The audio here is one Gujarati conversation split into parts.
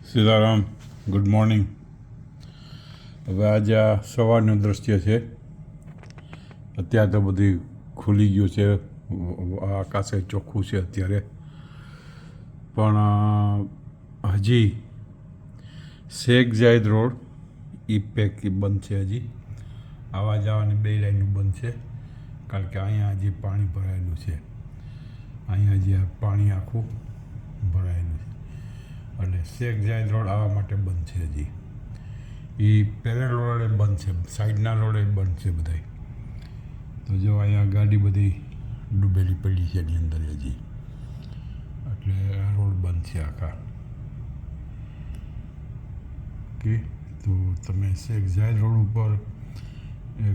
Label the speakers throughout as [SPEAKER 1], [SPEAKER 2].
[SPEAKER 1] Sitaram, good morning. હવે આજે આ સવારનું દ્રશ્ય છે. અત્યારે તો બધું ખુલી ગયું છે, આકાશે ચોખ્ખું છે અત્યારે, પણ હજી શેખ ઝાયદ રોડ એ પૈકી બંધ છે. હજી આવવા જવાની બે લાઈનો બંધ છે, કારણ કે અહીંયા હજી પાણી ભરાયેલું છે. અહીંયા હજી આ પાણી આખું ભરાયેલું છે, એટલે શેખ ઝાયદ રોડ આવવા માટે બંધ છે. હજી એ પેરેલ રોડે બંધ છે, સાઈડના રોડે બંધ છે બધા. તો જો અહીંયા ગાડી બધી ડૂબેલી પડી છે એની અંદર હજી, એટલે આ રોડ બંધ છે આખા. ઓકે, તો તમે શેખ ઝાયદ રોડ ઉપર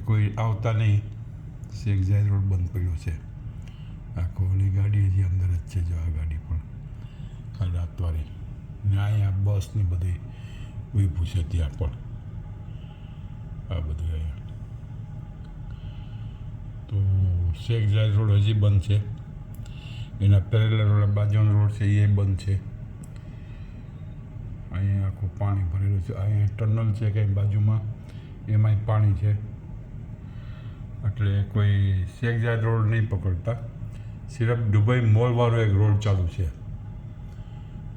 [SPEAKER 1] કોઈ આવતા નહીં. શેખ ઝાયદ રોડ બંધ પડ્યો છે આખો. ઓલી ગાડી હજી અંદર જ છે, જો આ ગાડી પણ કાલ રાતવાળી ને અહીંયા બસની બધી ઊભું છે ત્યાં પણ આ બધું અહીંયા. તો શેખ ઝાયદ રોડ હજી બંધ છે. એના પેરેલલ રોડ બાજુનો રોડ છે એ બંધ છે. અહીંયા આખું પાણી ભરેલું છે. અહીંયા ટનલ છે કંઈ બાજુમાં, એમાંય પાણી છે. એટલે કોઈ શેખ ઝાયદ રોડ નહીં પકડતા, સિર્ફ દુબઈ મોલવાળો એક રોડ ચાલુ છે.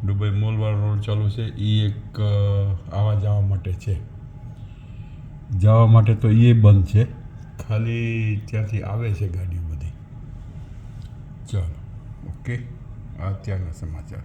[SPEAKER 1] દુબઈ મોલવાળો રોડ ચાલુ છે, એ એક આવવા જવા માટે છે. જવા માટે તો એ બંધ છે, ખાલી ત્યાંથી આવે છે ગાડીઓ બધી. ચાલો, ઓકે, આ અત્યારના સમાચાર.